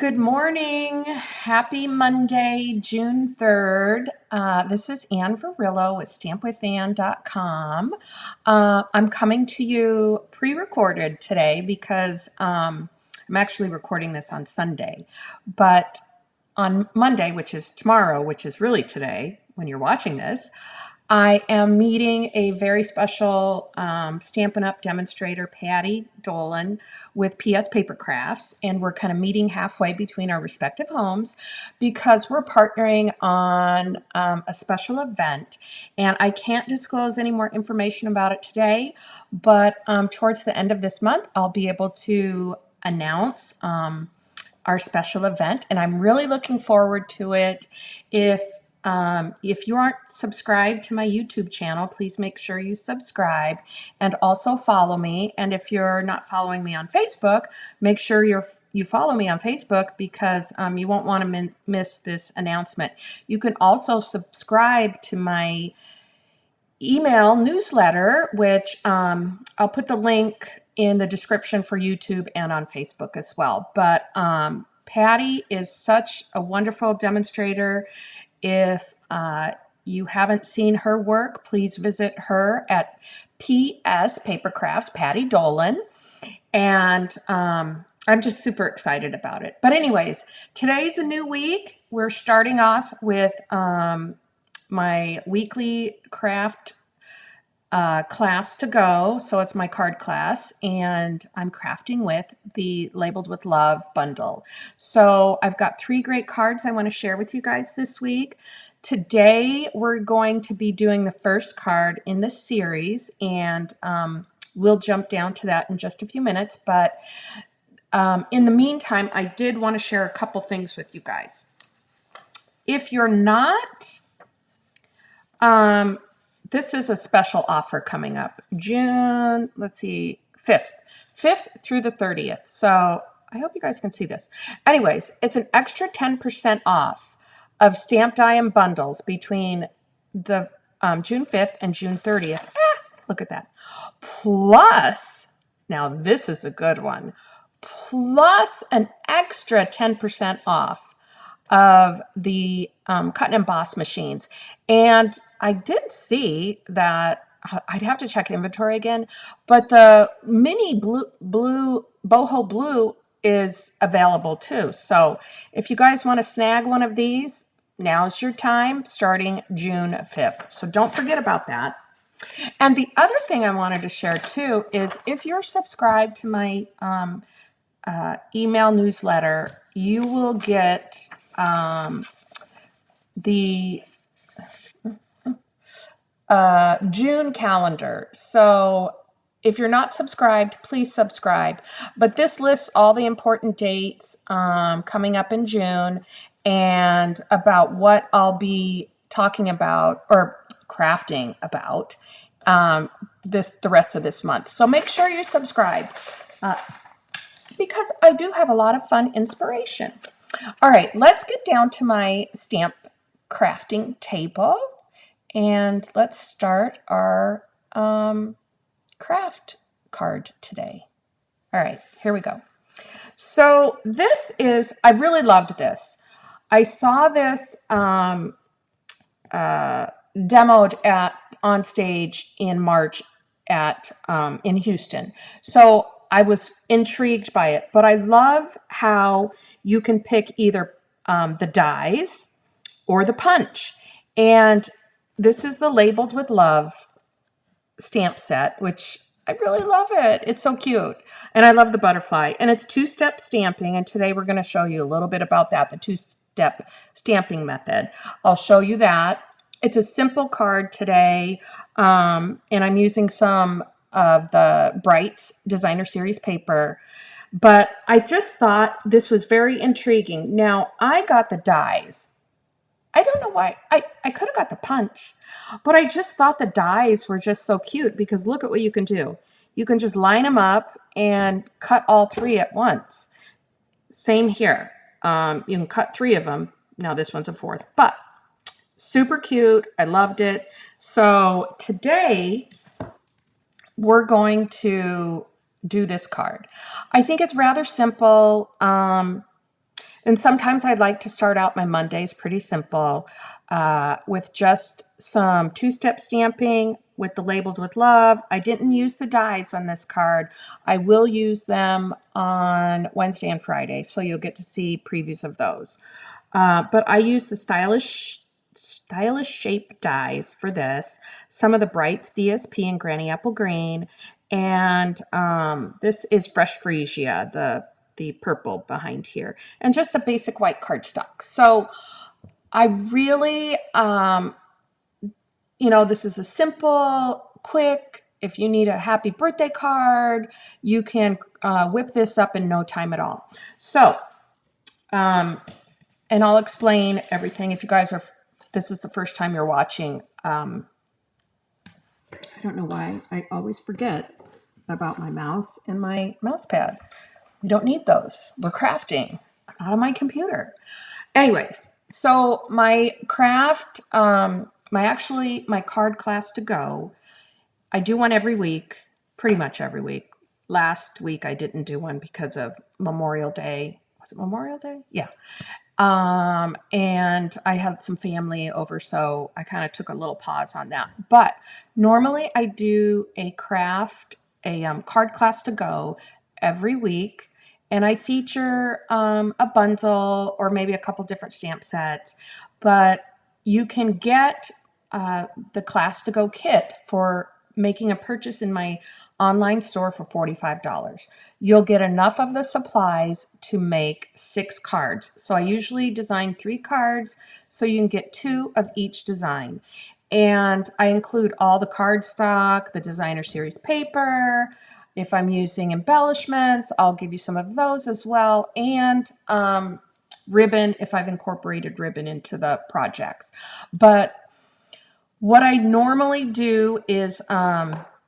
Good morning. Happy Monday, June 3rd. This is Ann Varillo with stampwithann.com. I'm coming to you pre-recorded today because I'm actually recording this on Sunday. But on Monday, which is tomorrow, which is really today when you're watching this, I am meeting a very special Stampin' Up! Demonstrator, Patty Dolan, with PS Paper Crafts, and we're kind of meeting halfway between our respective homes because we're partnering on a special event, and I can't disclose any more information about it today, but towards the end of this month, I'll be able to announce our special event, and I'm really looking forward to it. If you aren't subscribed to my YouTube channel, please make sure you subscribe and also follow me. And if you're not following me on Facebook, make sure you follow me on Facebook because you won't want to miss this announcement. You can also subscribe to my email newsletter, which I'll put the link in the description for YouTube and on Facebook as well. But Patty is such a wonderful demonstrator. If you haven't seen her work, please visit her at PS Paper Crafts, Patty Dolan. And I'm just super excited about it. But anyways, today's a new week. We're starting off with my weekly craft class to go. So it's my card class, and I'm crafting with the Labeled with Love bundle. So I've got 3 great cards I want to share with you guys this week. Today we're going to be doing the first card in the series, and we'll jump down to that in just a few minutes. But in the meantime, I did want to share a couple things with you guys. If you're not this is a special offer coming up June, let's see, 5th through the 30th. So I hope you guys can see this. Anyways, it's an extra 10% off of stamp die and bundles between the June 5th and June 30th. Look at that. Plus, now this is a good one, plus an extra 10% off of the cut and emboss machines. And I did see that, I'd have to check inventory again, but the mini blue boho blue is available too. So if you guys want to snag one of these, now's your time, starting June 5th. So don't forget about that. And the other thing I wanted to share too is if you're subscribed to my email newsletter, you will get the June calendar. So if you're not subscribed, please subscribe. But this lists all the important dates coming up in June and about what I'll be talking about or crafting about the rest of this month. So make sure you subscribe because I do have a lot of fun inspiration. All right, let's get down to my stamp crafting table and let's start our craft card today. All right, here we go. So this is, I really loved this. I saw this demoed on stage in March in Houston. So I was intrigued by it, but I love how you can pick either the dies or the punch. And this is the Labeled with Love stamp set, which I really love it. It's so cute. And I love the butterfly. And it's 2-step stamping. And today we're going to show you a little bit about that, the 2-step stamping method. I'll show you that. It's a simple card today. And I'm using some of the Brights Designer Series paper. But I just thought this was very intriguing. Now, I got the dies. I don't know why. I could have got the punch, but I just thought the dies were just so cute because look at what you can do. You can just line them up and cut all 3 at once. Same here. You can cut 3 of them. Now this one's a 4th, but super cute. I loved it. So today we're going to do this card. I think it's rather simple. And sometimes I'd like to start out my Mondays pretty simple with just some two-step stamping with the Labeled with Love. I didn't use the dies on this card. I will use them on Wednesday and Friday, so you'll get to see previews of those. But I use the stylish shape dies for this. Some of the Brights DSP and Granny Apple Green. And this is Fresh Freesia, the purple behind here. And just a basic white cardstock. So I really, this is a simple, quick, if you need a happy birthday card, you can whip this up in no time at all. So, and I'll explain everything. If you guys this is the first time you're watching, I don't know why I always forget about my mouse and my mouse pad. We don't need those. We're crafting. I'm not on my computer. Anyways, so my craft, my card class to go, I do one every week, pretty much every week. Last week I didn't do one because of Memorial Day. Was it Memorial Day? Yeah. And I had some family over, so I kind of took a little pause on that. But normally I do a craft, a card class to go every week, and I feature a bundle or maybe a couple different stamp sets. But you can get the class to go kit for making a purchase in my online store for $45. You'll get enough of the supplies to make 6 cards. So I usually design 3 cards so you can get 2 of each design. And I include all the cardstock, the designer series paper. If I'm using embellishments, I'll give you some of those as well. And ribbon, if I've incorporated ribbon into the projects. But what I normally do is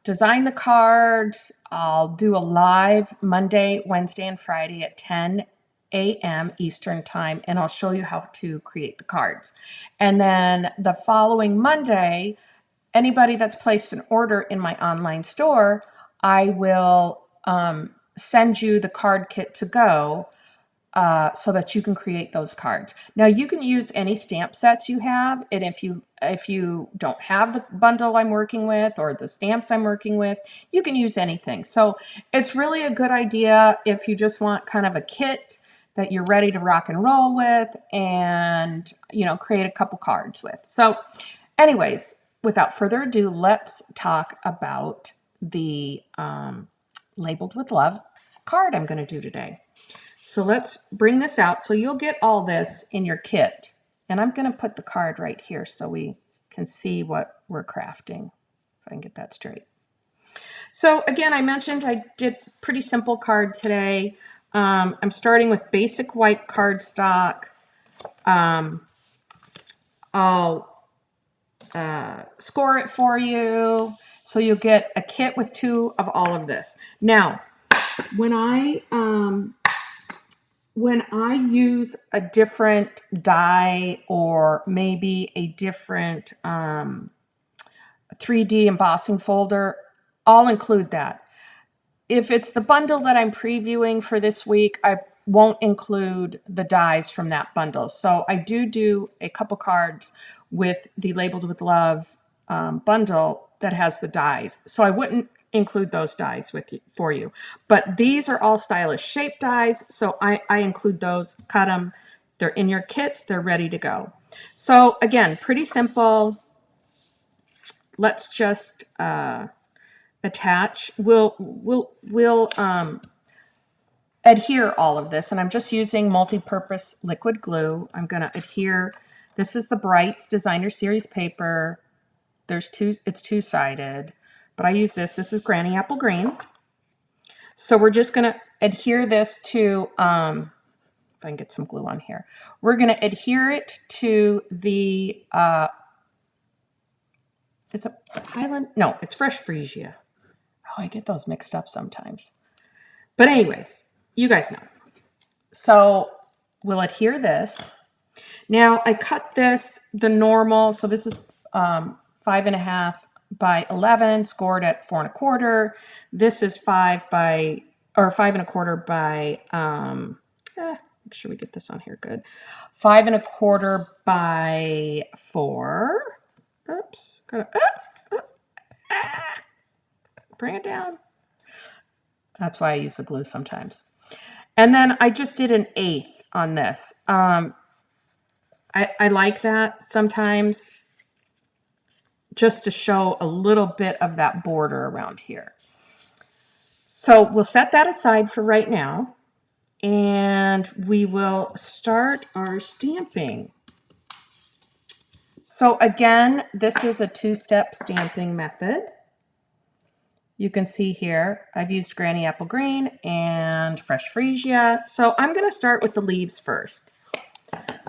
design the cards. I'll do a live Monday, Wednesday, and Friday at 10 a.m. Eastern time, and I'll show you how to create the cards. And then the following Monday, anybody that's placed an order in my online store, I will send you the card kit to go so that you can create those cards. Now you can use any stamp sets you have, and if you don't have the bundle I'm working with or the stamps I'm working with, you can use anything. So it's really a good idea if you just want kind of a kit that you're ready to rock and roll with and, create a couple cards with. So anyways, without further ado, let's talk about the Labeled with Love card I'm going to do today. So let's bring this out. So you'll get all this in your kit. And I'm going to put the card right here so we can see what we're crafting, if I can get that straight. So again, I mentioned I did pretty simple card today. I'm starting with basic white cardstock. I'll score it for you. So you'll get a kit with 2 of all of this. Now, when I use a different die or maybe a different 3D embossing folder, I'll include that. If it's the bundle that I'm previewing for this week, I won't include the dies from that bundle. So I do a couple cards with the Labeled with Love bundle that has the dies. So I wouldn't include those dies for you. But these are all stylish shape dies, so I include those, cut them. They're in your kits. They're ready to go. So again, pretty simple. Let's just attach. We'll adhere all of this, and I'm just using multi-purpose liquid glue. I'm going to adhere. This is the Brights Designer Series paper. It's 2-sided, but I use this. This is Granny Apple Green. So we're just going to adhere this to, if I can get some glue on here, we're going to adhere it to the, is it Highland? No, it's Fresh Freesia. Oh, I get those mixed up sometimes. But anyways, you guys know. So we'll adhere this. Now I cut this the normal, so this is 5.5 by 11, scored at 4 1/4. This is 5 1/4 by Make sure we get this on here good. 5 1/4 by 4. Oops. Bring it down. That's why I use the glue sometimes. And then I just did an 1/8 on this. I like that sometimes just to show a little bit of that border around here. So we'll set that aside for right now, and we will start our stamping. So again, this is a 2-step stamping method. You can see here, I've used Granny Apple Green and Fresh Freesia. So I'm going to start with the leaves first.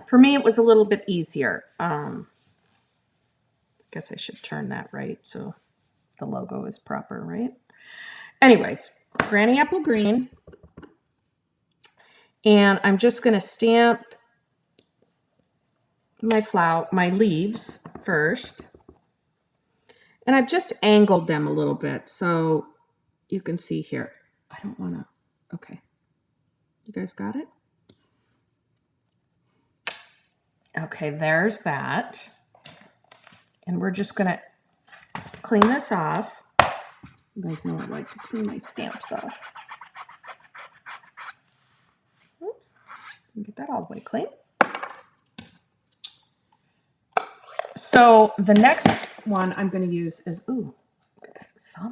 For me, it was a little bit easier. I guess I should turn that right so the logo is proper, right? Anyways, Granny Apple Green. And I'm just going to stamp my leaves first. And I've just angled them a little bit so you can see here. I don't want to, okay. You guys got it? Okay, there's that. And we're just going to clean this off. You guys know I like to clean my stamps off. Oops, get that all the way clean. So the next one I'm going to use is, ooh, I saw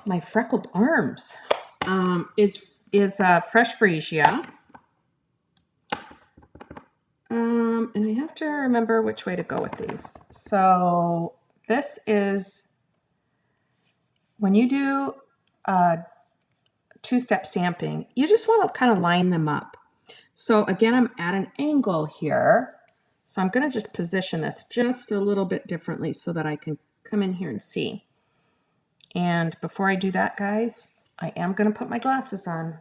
my freckled arms. Is Fresh Freesia. And I have to remember which way to go with these. So this is, when you do 2-step stamping, you just want to kind of line them up. So again, I'm at an angle here. So I'm going to just position this just a little bit differently so that I can come in here and see. And before I do that, guys, I am going to put my glasses on.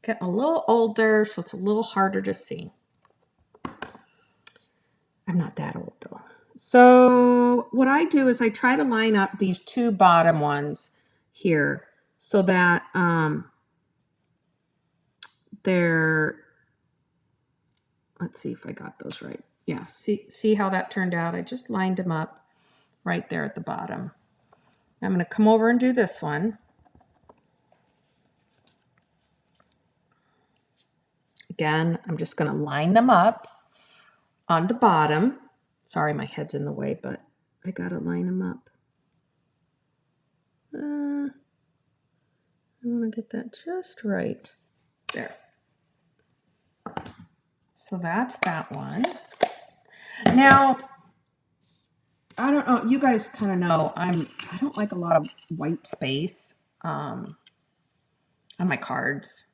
Getting a little older, so it's a little harder to see. I'm not that old though. So what I do is I try to line up these 2 bottom ones here so that they're, let's see if I got those right. Yeah, see how that turned out? I just lined them up right there at the bottom. I'm going to come over and do this one. Again, I'm just going to line them up on the bottom. Sorry, my head's in the way, but I got to line them up. I want to get that just right. There. So that's that one. Now, I don't know, you guys kind of know I don't like a lot of white space on my cards.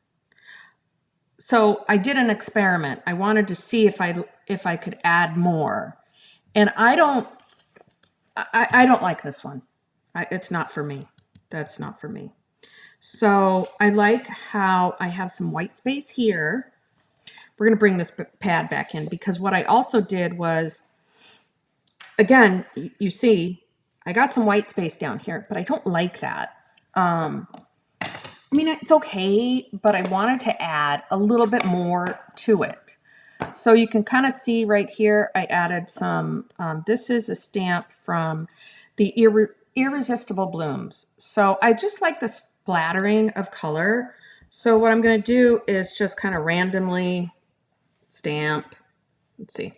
So I did an experiment. I wanted to see if I could add more. And I don't like this one. It's not for me. That's not for me. So I like how I have some white space here. We're going to bring this pad back in because what I also did was, again, you see, I got some white space down here, but I don't like that. I mean, it's okay, but I wanted to add a little bit more to it. So you can kind of see right here, I added some, this is a stamp from the Irresistible Blooms. So I just like the splattering of color. So what I'm going to do is just kind of randomly stamp. Let's see.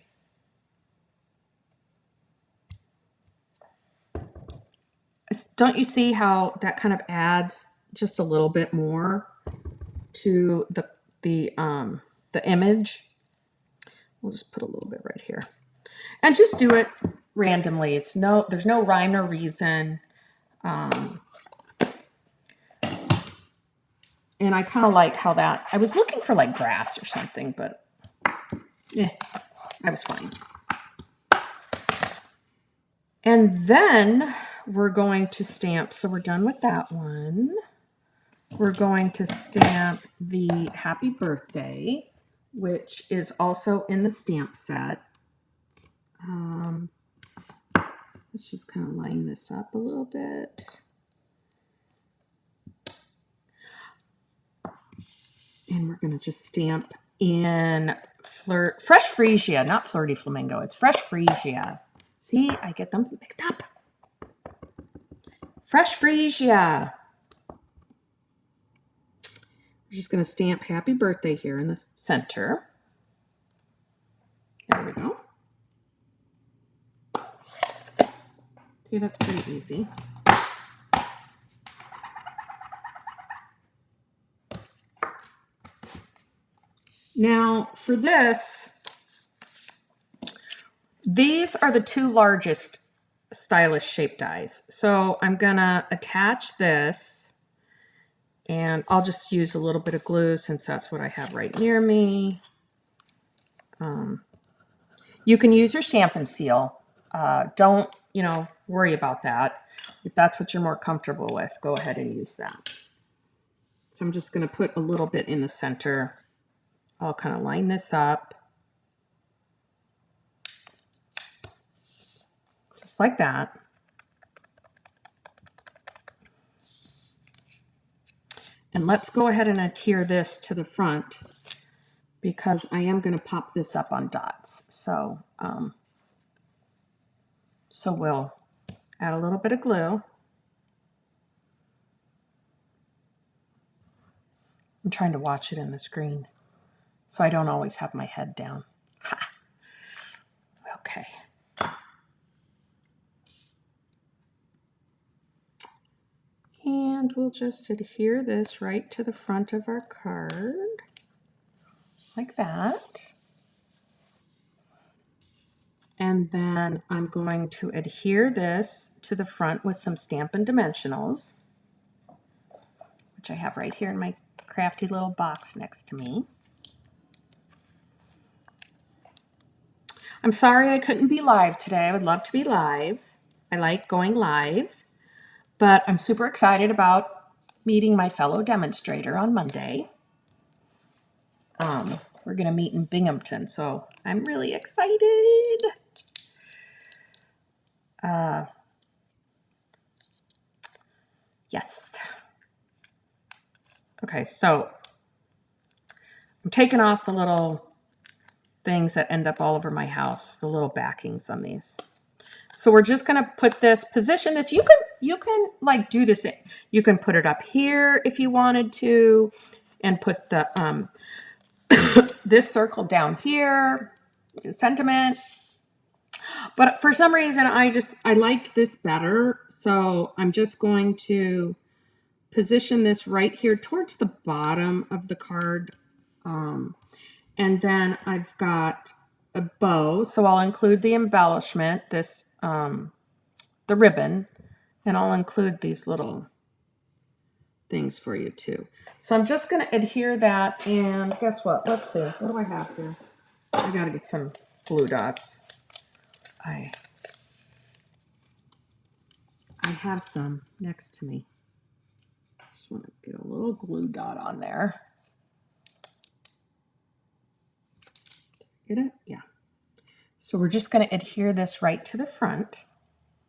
Don't you see how that kind of adds just a little bit more to the image? We'll just put a little bit right here. And just do it randomly. There's no rhyme or reason. And I kind of like how that, I was looking for like grass or something, but I was fine. And then we're going to stamp, so we're done with that one. We're going to stamp the Happy Birthday, which is also in the stamp set. Let's just kind of line this up a little bit. And we're going to just stamp in Fresh Freesia, not Flirty Flamingo. It's Fresh Freesia. See, I get them mixed up. Fresh Freesia. We're just going to stamp Happy Birthday here in the center. There we go. See, that's pretty easy. Now, for this, these are the two largest stylish shape dies. So I'm going to attach this, and I'll just use a little bit of glue since that's what I have right near me. You can use your Stampin' Seal. Don't, worry about that. If that's what you're more comfortable with, go ahead and use that. So I'm just going to put a little bit in the center. I'll kind of line this up. Just like that. And let's go ahead and adhere this to the front because I am going to pop this up on dots. So, so we'll add a little bit of glue. I'm trying to watch it in the screen, so I don't always have my head down. Ha! Okay. And we'll just adhere this right to the front of our card, like that. And then I'm going to adhere this to the front with some Stampin' Dimensionals, which I have right here in my crafty little box next to me. I'm sorry I couldn't be live today. I would love to be live. I like going live, but I'm super excited about meeting my fellow demonstrator on Monday. We're going to meet in Binghamton, so I'm really excited. Yes. Okay, so I'm taking off the little things that end up all over my house, the little backings on these. So we're just going to put this, position this. You can like do this. You can put it up here if you wanted to, and put the this circle down here, sentiment. But for some reason, I liked this better. So I'm just going to position this right here towards the bottom of the card. And then I've got a bow. So I'll include the embellishment, this, the ribbon, and I'll include these little things for you too. So I'm just going to adhere that, and guess what? Let's see. What do I have here? I got to get some glue dots. I have some next to me. Just want to get a little glue dot on there. Get it? Yeah. So we're just going to adhere this right to the front,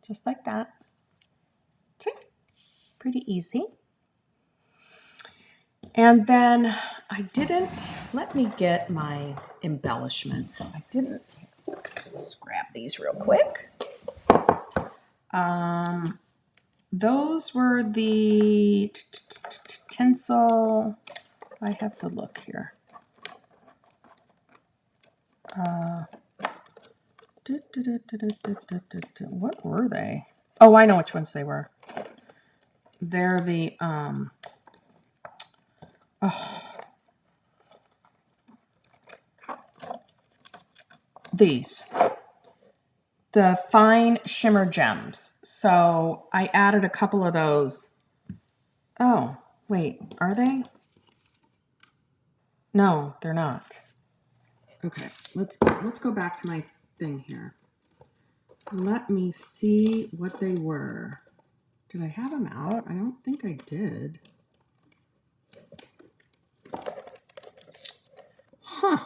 just like that. See? Pretty easy. And then let me get my embellishments. Let's grab these real quick. Those were the tinsel. I have to look here. What were they? Oh, I know which ones they were. They're the these, the fine shimmer gems. So I added a couple of those. Oh, wait, are they? No, they're not. Okay, let's go back to my thing here. Let me see what they were. Did I have them out? I don't think I did. Huh.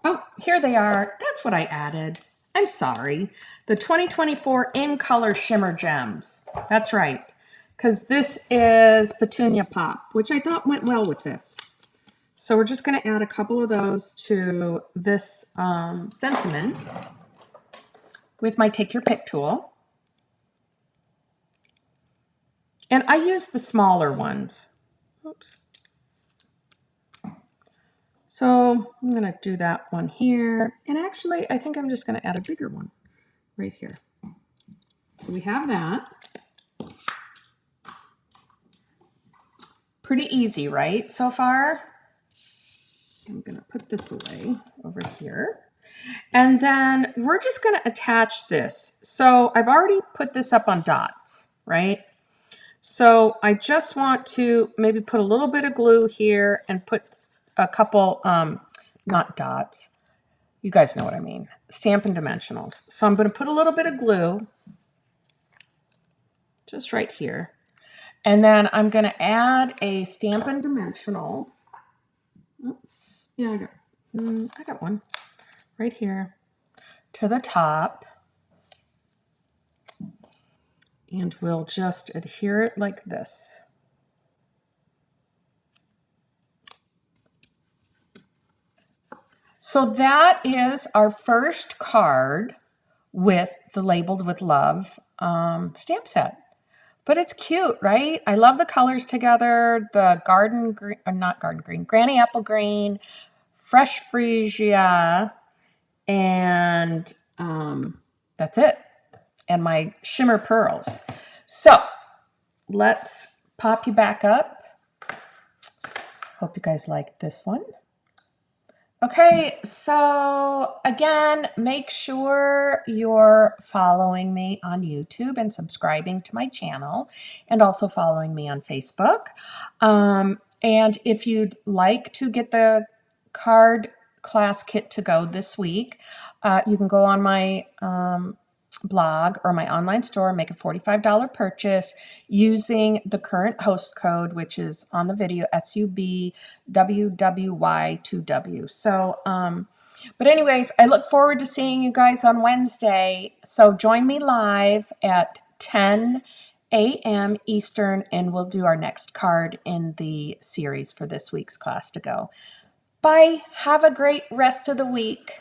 Oh, here they are. That's what I added. I'm sorry. The 2024 In Color Shimmer Gems. That's right. Because this is Petunia Pop, which I thought went well with this. So we're just going to add a couple of those to this sentiment with my Take Your Pick tool. And I use the smaller ones. Oops. So I'm going to do that one here. And actually, I think I'm just going to add a bigger one right here. So we have that. Pretty easy, right, so far? I'm going to put this away over here. And then we're just going to attach this. So I've already put this up on dots, right? So I just want to maybe put a little bit of glue here and put a couple, not dots, you guys know what I mean, Stampin' Dimensionals. So I'm going to put a little bit of glue just right here. And then I'm going to add a Stampin' Dimensional. Oops. Yeah, I got one right here to the top. And we'll just adhere it like this. So that is our first card with the Labeled with Love stamp set. But it's cute, right? I love the colors together. The garden green, or not garden green, granny apple green, fresh freesia, and that's it. And my shimmer pearls. So let's pop you back up. Hope you guys liked this one. Okay, so again, make sure you're following me on YouTube and subscribing to my channel, and also following me on Facebook. And if you'd like to get the card class kit to go this week, you can go on my blog or my online store, make a $45 purchase using the current host code, which is on the video, SUBWWY2W. So, but anyways, I look forward to seeing you guys on Wednesday. So join me live at 10 a.m. Eastern, and we'll do our next card in the series for this week's class to go. Bye. Have a great rest of the week.